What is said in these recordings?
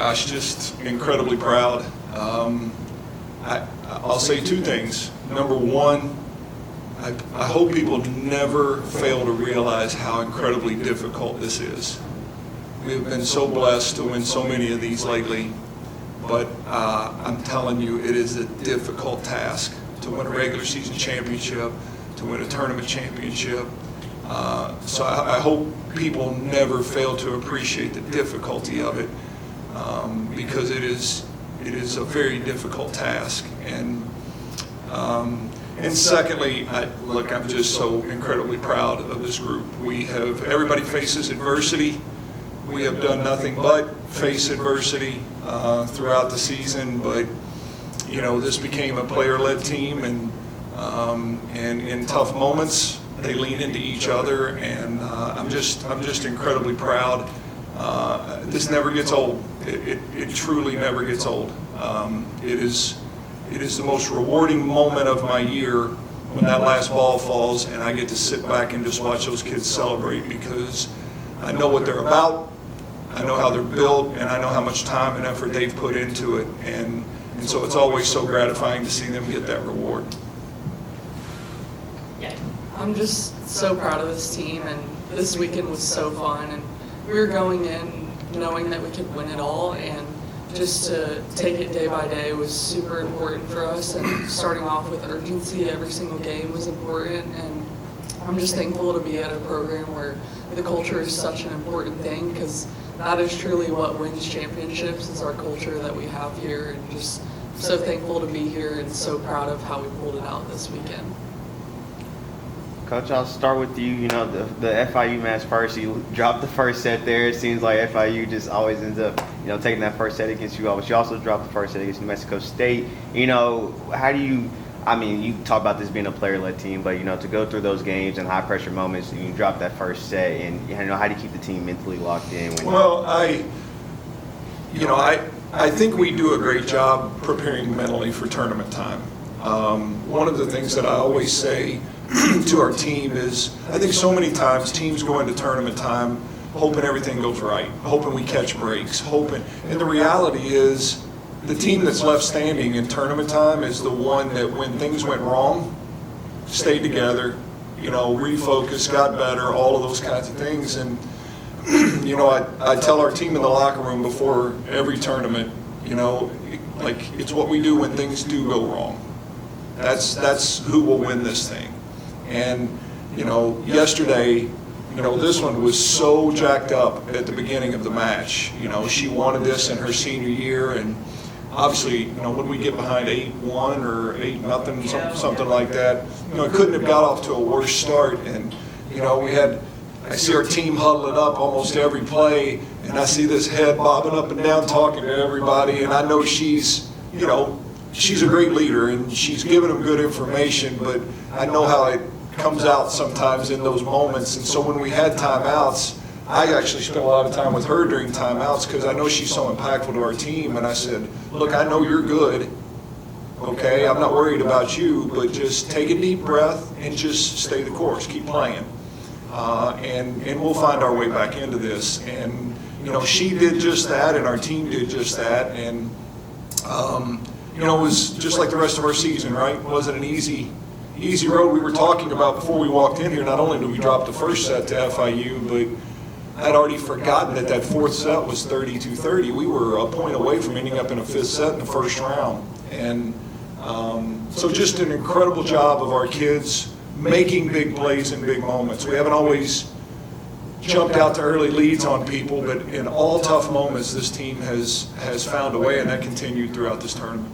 Gosh, just incredibly proud. I'll say two things. Number one, I hope people never fail to realize how incredibly difficult this is. We've been so blessed to win so many of these lately, but I'm telling you, it is a difficult task to win a regular season championship, to win a tournament championship. So I hope people never fail to appreciate the difficulty of it, because it is a very difficult task. And secondly, I'm just so incredibly proud of this group. Everybody faces adversity. We have done nothing but face adversity throughout the season, but this became a player-led team, and in tough moments they lean into each other, and I'm just incredibly proud. This never gets old. It truly never gets old. It is the most rewarding moment of my year when that last ball falls and I get to sit back and just watch those kids celebrate, because I know what they're about, I know how they're built, and I know how much time and effort they've put into it, and so it's always so gratifying to see them get that reward. I'm just so proud of this team, and this weekend was so fun, and we were going in knowing that we could win it all, and just to take it day by day was super important for us, and starting off with urgency every single game was important, and I'm just thankful to be at a program where the culture is such an important thing, because that is truly what wins championships, is our culture that we have here, and just so thankful to be here and so proud of how we pulled it out this weekend. Coach, I'll start with you. The FIU match first. You dropped the first set there. It seems like FIU just always ends up, taking that first set against you all. But you also dropped the first set against New Mexico State. How do you? You talk about this being a player-led team, but to go through those games and high-pressure moments, and you drop that first set, and how do you keep the team mentally locked in? Well, I think we do a great job preparing mentally for tournament time. One of the things that I always say to our team is, I think so many times teams go into tournament time hoping everything goes right, hoping we catch breaks, and the reality is the team that's left standing in tournament time is the one that, when things went wrong, stayed together, refocused, got better, all of those kinds of things. And I tell our team in the locker room before every tournament, it's what we do when things do go wrong. That's who will win this thing. And yesterday, this one was so jacked up at the beginning of the match. She wanted this in her senior year, and obviously, when we get behind 8-1 or 8-0, something like that, it couldn't have got off to a worse start. And I see our team huddling up almost every play, and I see this head bobbing up and down talking to everybody, and I know she's a great leader and she's giving them good information, but I know how it comes out sometimes in those moments. And so when we had timeouts, I actually spent a lot of time with her during timeouts, because I know she's so impactful to our team. And I said, look, I know you're good, okay? I'm not worried about you, but just take a deep breath and just stay the course, keep playing. And we'll find our way back into this. And, she did just that, and our team did just that. And, it was just like the rest of our season, right? It wasn't an easy road. We were talking about before we walked in here, not only did we drop the first set to FIU, but I'd already forgotten that fourth set was 32-30. We were a point away from ending up in a fifth set in the first round. And so just an incredible job of our kids making big plays in big moments. We haven't always jumped out to early leads on people, but in all tough moments, this team has found a way, and that continued throughout this tournament.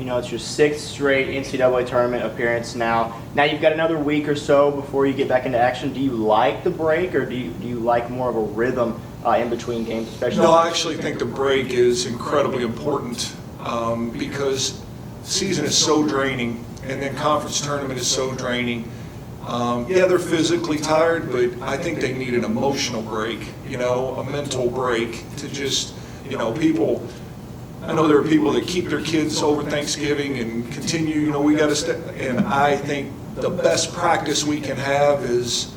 It's your sixth straight NCAA tournament appearance now. Now you've got another week or so before you get back into action. Do you like the break, or do you like more of a rhythm in between games, especially? No, I actually think the break is incredibly important, because the season is so draining, and then conference tournament is so draining. They're physically tired, but I think they need an emotional break, a mental break to just, people. I know there are people that keep their kids over Thanksgiving and continue, we got to stay. And I think the best practice we can have is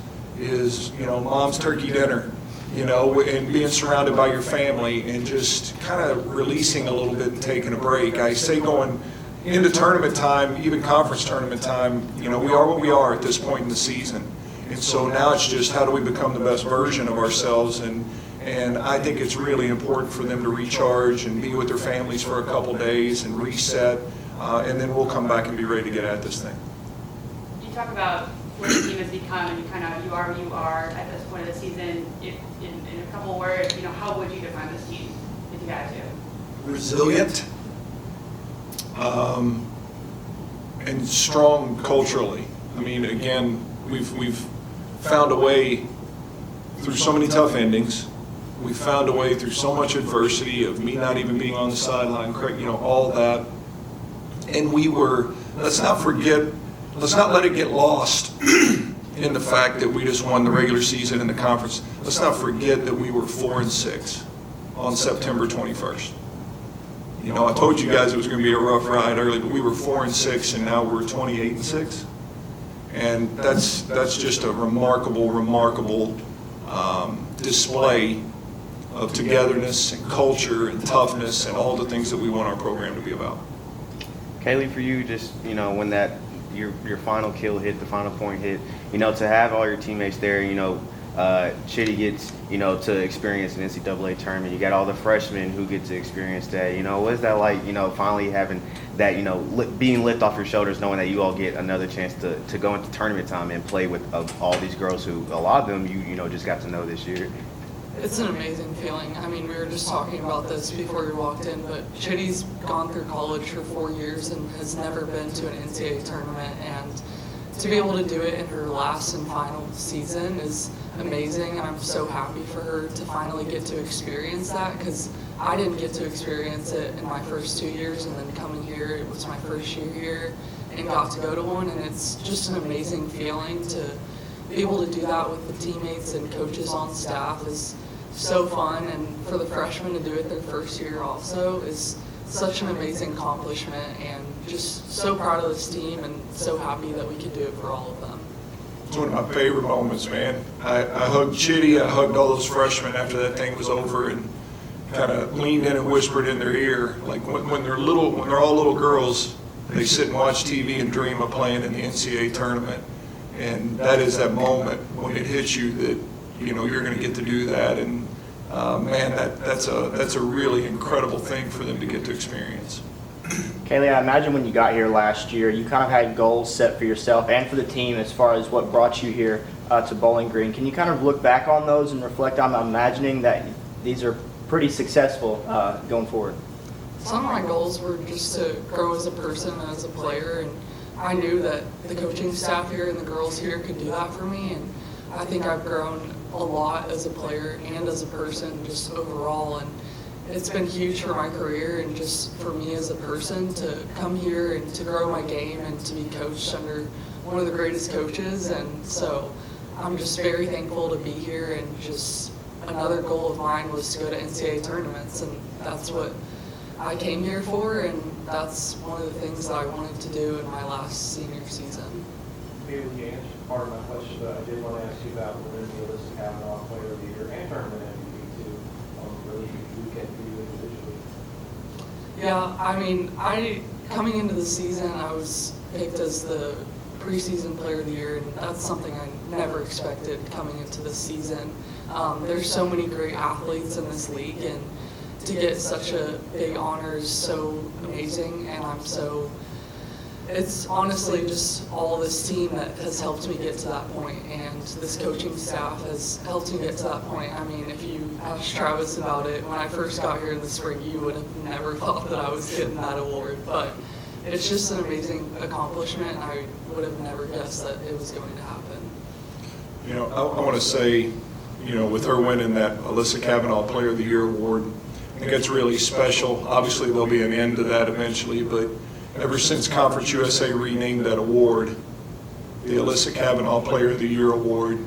mom's turkey dinner. and being surrounded by your family and just kind of releasing a little bit and taking a break. I say going into tournament time, even conference tournament time, we are what we are at this point in the season. And so now it's just how do we become the best version of ourselves, and I think it's really important for them to recharge and be with their families for a couple days and reset, and then we'll come back and be ready to get at this thing. You talk about what the team has become, and you are who you are at this point of the season. If, in a couple words, how would you define this team if you had to? Resilient, and strong culturally. I mean, again, we've found a way through so many tough endings. We found a way through so much adversity of me not even being on the sideline, all that. And let's not let it get lost in the fact that we just won the regular season in the conference. Let's not forget that we were 4-6 on September 21st. I told you guys it was going to be a rough ride early, but we were 4-6, and now we're 28-6. And that's just a remarkable display of togetherness and culture and toughness and all the things that we want our program to be about. Kaylee, for you, just when that your final kill hit, the final point hit, to have all your teammates there, Chitty gets to experience an NCAA tournament. You got all the freshmen who get to experience that. What is that like? Finally having that, being lift off your shoulders, knowing that you all get another chance to go into tournament time and play with all these girls who a lot of them you just got to know this year. It's an amazing feeling. I mean, we were just talking about this before we walked in, but Chitty's gone through college for 4 years and has never been to an NCAA tournament, and to be able to do it in her last and final season is amazing, and I'm so happy for her to finally get to experience that, because I didn't get to experience it in my first 2 years, and then coming here, it was my first year here and got to go to one, and it's just an amazing feeling to be able to do that with the teammates and coaches on staff is so fun, and for the freshmen to do it their first year also is such an amazing accomplishment, and just so proud of this team and so happy that we could do it for all of them. It's one of my favorite moments, man. I hugged Chitty, I hugged all those freshmen after that thing was over, and kind of leaned in and whispered in their ear, like when they're all little girls, they sit and watch TV and dream of playing in the NCAA tournament. And that is that moment when it hits you that you're going to get to do that, and man, that's a really incredible thing for them to get to experience. Kaylee, I imagine when you got here last year, you kind of had goals set for yourself and for the team as far as what brought you here to Bowling Green. Can you kind of look back on those and reflect on imagining that these are pretty successful going forward? Some of my goals were just to grow as a person and as a player, and I knew that the coaching staff here and the girls here could do that for me, and I think I've grown a lot as a player and as a person just overall, and it's been huge for my career and just for me as a person to come here and to grow my game and to be coached under one of the greatest coaches, and so I'm just very thankful to be here, and just another goal of mine was to go to NCAA tournaments, and that's what I came here for, and that's one of the things that I wanted to do in my last senior season. Kaylee, you answered part of my question, but I did want to ask you about winning the Alyssa Kavanaugh Player of the Year and Tournament MVP too. Really huge weekend for you individually. Yeah, I mean, coming into the season, I was picked as the preseason Player of the Year, and that's something I never expected coming into this season. There's so many great athletes in this league, and to get such a big honor is so amazing, and it's honestly just all this team that has helped me get to that point, and this coaching staff has helped me get to that point. I mean, if you asked Travis about it, when I first got here in the spring, you would have never thought that I was getting that award, but it's just an amazing accomplishment, and I would have never guessed that it was going to happen. I want to say, with her winning that Alyssa Kavanaugh Player of the Year award, I think it's really special. Obviously, there'll be an end to that eventually, but ever since Conference USA renamed that award, the Alyssa Kavanaugh Player of the Year award,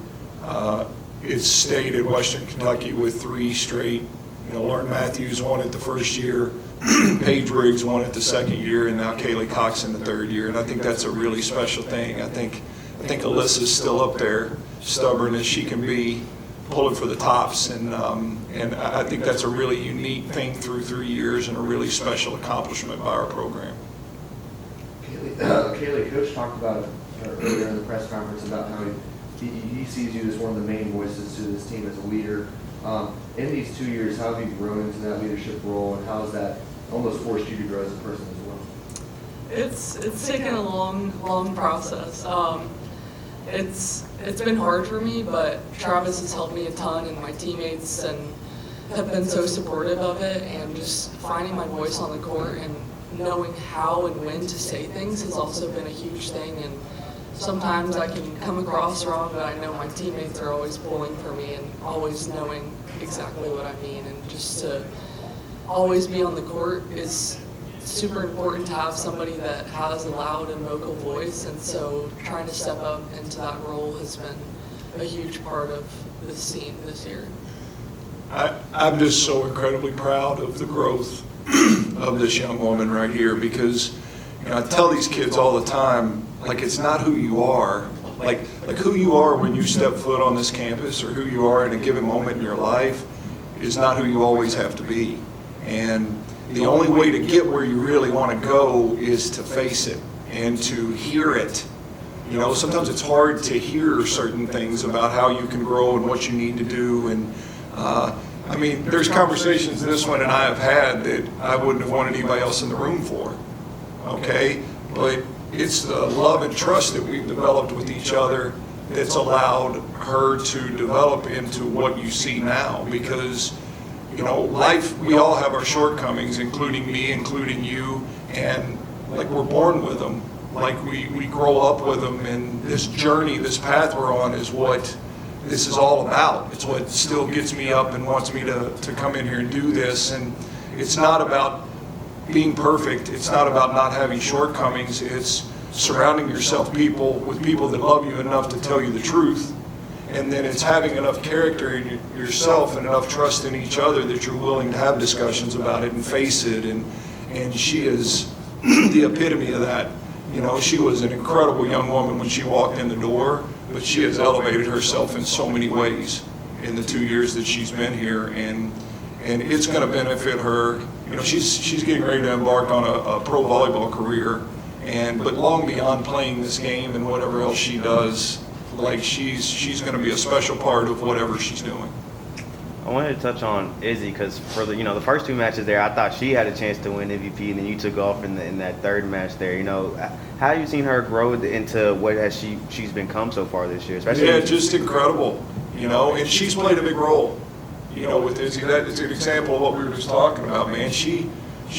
it's stayed at Western Kentucky with 3 straight. Lauren Matthews won it the first year, Paige Briggs won it the second year, and now Kaylee Cox in the third year. And I think that's a really special thing. I think Alyssa's still up there, stubborn as she can be, pulling for the tops. And I think that's a really unique thing through 3 years and a really special accomplishment by our program. Kaylee, Coach talked about it earlier in the press conference about how he sees you as one of the main voices to this team as a leader. In these 2 years, how have you grown into that leadership role, and how has that almost forced you to grow as a person as well? It's taken a long process. It's been hard for me, but Travis has helped me a ton, and my teammates and have been so supportive of it, and just finding my voice on the court and knowing how and when to say things has also been a huge thing. And sometimes I can come across wrong, but I know my teammates are always pulling for me and always knowing exactly what I mean. And just to always be on the court is super important to have somebody that has a loud and vocal voice. And so trying to step up into that role has been a huge part of this team this year. I'm just so incredibly proud of the growth of this young woman right here, because I tell these kids all the time, like, it's not who you are, like who you are when you step foot on this campus, or who you are in a given moment in your life is not who you always have to be. And the only way to get where you really want to go is to face it and to hear it. Sometimes it's hard to hear certain things about how you can grow and what you need to do. And there's conversations this one and I have had that I wouldn't have wanted anybody else in the room for. Okay? But it's the love and trust that we've developed with each other that's allowed her to develop into what you see now. Because, life, we all have our shortcomings, including me, including you, and like we're born with them. Like we grow up with them, and this journey, this path we're on is what this is all about. It's what still gets me up and wants me to come in here and do this. And it's not about being perfect. It's not about not having shortcomings. It's surrounding yourself with people that love you enough to tell you the truth. And then it's having enough character in yourself and enough trust in each other that you're willing to have discussions about it and face it. And she is the epitome of that. She was an incredible young woman when she walked in the door, but she has elevated herself in so many ways in the 2 years that she's been here, and it's going to benefit her. She's getting ready to embark on a pro volleyball career, but long beyond playing this game and whatever else she does, like she's going to be a special part of whatever she's doing. I wanted to touch on Izzy, because for the first 2 matches there, I thought she had a chance to win MVP, and then you took off in that third match there. How have you seen her grow into what she's become so far this year? Yeah, just incredible. And she's played a big role. With Izzy, that is an example of what we were just talking about, man. She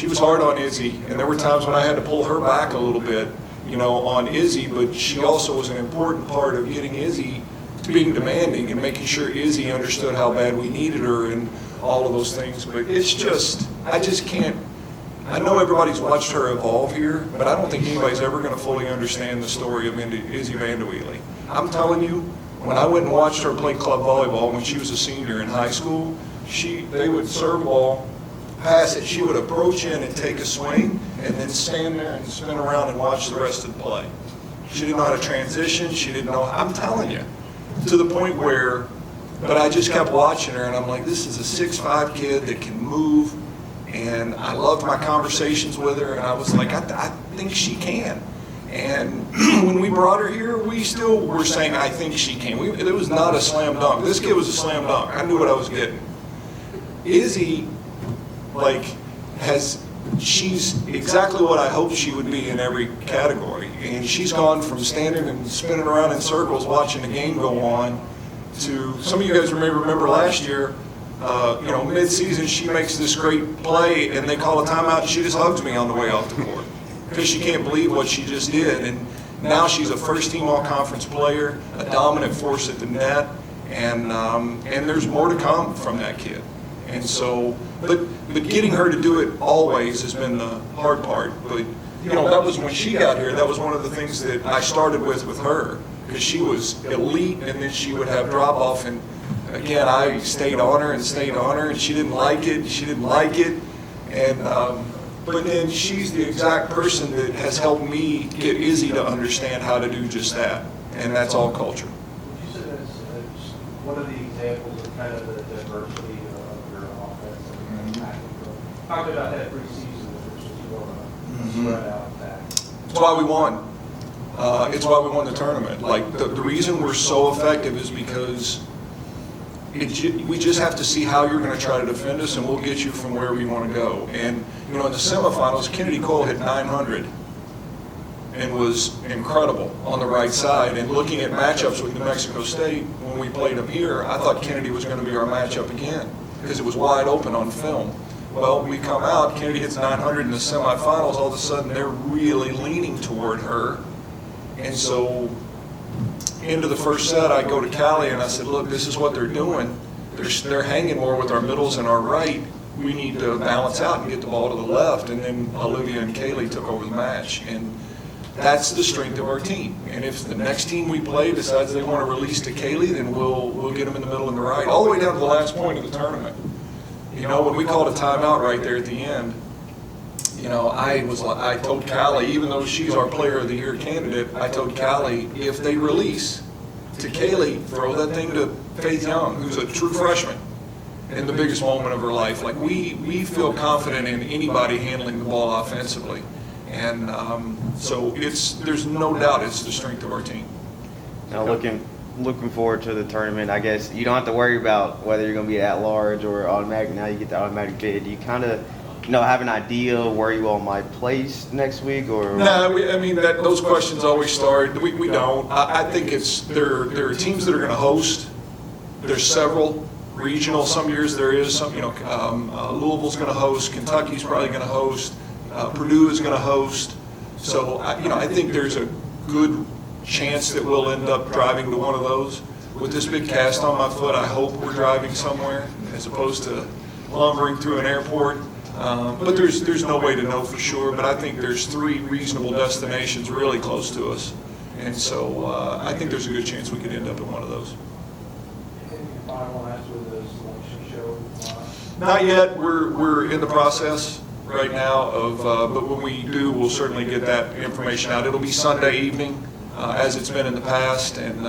was hard on Izzy, and there were times when I had to pull her back a little bit, on Izzy. But she also was an important part of getting Izzy being demanding and making sure Izzy understood how bad we needed her and all of those things. But it's just, I just can't, I know everybody's watched her evolve here, but I don't think anybody's ever going to fully understand the story of Izzy Vanderweely. I'm telling you, when I went and watched her play club volleyball when she was a senior in high school, they would serve ball, pass it, she would approach in and take a swing, and then stand there and spin around and watch the rest of the play. She didn't know how to transition, she didn't know, I'm telling you. To the point where, but I just kept watching her, and I'm like, this is a 6'5" kid that can move, and I loved my conversations with her, and I was like, I think she can. And when we brought her here, we still were saying, I think she can. It was not a slam dunk. This kid was a slam dunk. I knew what I was getting. Izzy, she's exactly what I hoped she would be in every category. And she's gone from standing and spinning around in circles watching the game go on to, some of you guys may remember last year, mid-season she makes this great play and they call a timeout and she just hugs me on the way off the court because she can't believe what she just did. And now she's a first-team all-conference player, a dominant force at the net, and there's more to come from that kid. And so, but getting her to do it always has been the hard part. But, that was when she got here, that was one of the things that I started with her, because she was elite, and then she would have drop-off, and again, I stayed on her, and she didn't like it, and but then she's the exact person that has helped me get Izzy to understand how to do just that, and that's all culture. Would you say that's one of the examples kind of the diversity of your offense and attacking. Talked about that preseason, which is more of a spread out attack. It's why we won. It's why we won the tournament. Like, the reason we're so effective is because we just have to see how you're going to try to defend us, and we'll get you from where we want to go. And, you know, in the semifinals, Kennedy Cole hit 900 and was incredible on the right side. And looking at matchups with New Mexico State, when we played them here, I thought Kennedy was going to be our matchup again because it was wide open on film. Well, we come out, Kennedy hits 900 in the semifinals, all of a sudden they're really leaning toward her. And so into the first set, I go to Callie and I said, look, this is what they're doing. They're hanging more with our middles and our right. We need to balance out and get the ball to the left. And then Olivia and Kaylee took over the match. And that's the strength of our team. And if the next team we play decides they want to release to Kaylee, then we'll get them in the middle and the right, all the way down to the last point of the tournament. You know, when we called a timeout right there at the end, you know, I told Callie, even though she's our Player of the Year candidate, I told Callie, if they release to Kaylee, throw that thing to Faith Young, who's a true freshman, in the biggest moment of her life. Like, we feel confident in anybody handling the ball offensively. And so there's no doubt it's the strength of our team. Now looking forward to the tournament. I guess you don't have to worry about whether you're going to be at large or automatic. Now you get the automatic bid. Do you kind of, have an idea where you all might place next week, or? No, those questions always start. We don't. I think there are teams that are going to host. There's several regional. Some years there is some. Louisville's going to host. Kentucky's probably going to host. Purdue is going to host. So I think there's a good chance that we'll end up driving to one of those. With this big cast on my foot, I hope we're driving somewhere as opposed to lumbering through an airport. But there's no way to know for sure. But I think there's 3 reasonable destinations really close to us, and so I think there's a good chance we could end up in one of those. Anything finalized with the selection show? Not yet. We're in the process right now of, but when we do, we'll certainly get that information out. It'll be Sunday evening, as it's been in the past, and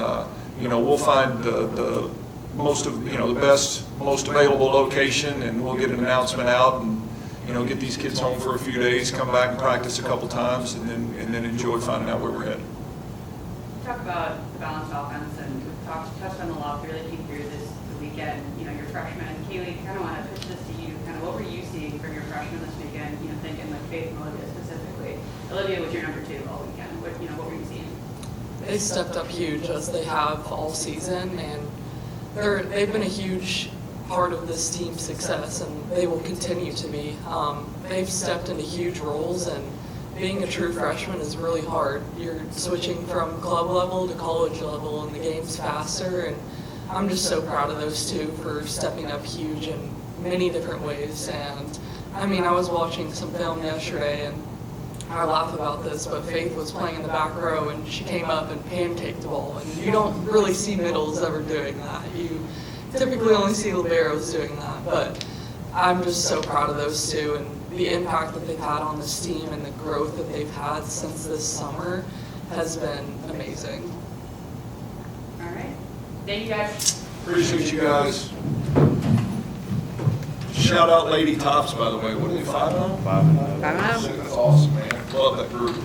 we'll find the the best, most available location, and we'll get an announcement out and get these kids home for a few days, come back and practice a couple times, and then enjoy finding out where we're headed. Talk about the balanced offense, and we've touched on the lot really came through this weekend. Your freshman, Kaylee, kind of want to pitch this to you. Kind of what were you seeing from your freshmen this weekend? Thinking like Faith and Olivia specifically. Olivia was your number 2 all weekend. What were you seeing? They stepped up huge as they have all season, and they've been a huge part of this team's success, and they will continue to be. They've stepped into huge roles, and being a true freshman is really hard. You're switching from club level to college level, and the game's faster, and I'm just so proud of those 2 for stepping up huge in many different ways. And I was watching some film yesterday, and I laugh about this, but Faith was playing in the back row, and she came up and pancaked the ball, and you don't really see middles ever doing that. You typically only see liberos doing that, but I'm just so proud of those 2 and the impact that they've had on this team, and the growth that they've had since this summer has been amazing. All right. Thank you, guys. Appreciate you guys. Shout out Lady Tops, by the way. What are they, 5-0? 5-0. That's awesome, man. Love that group.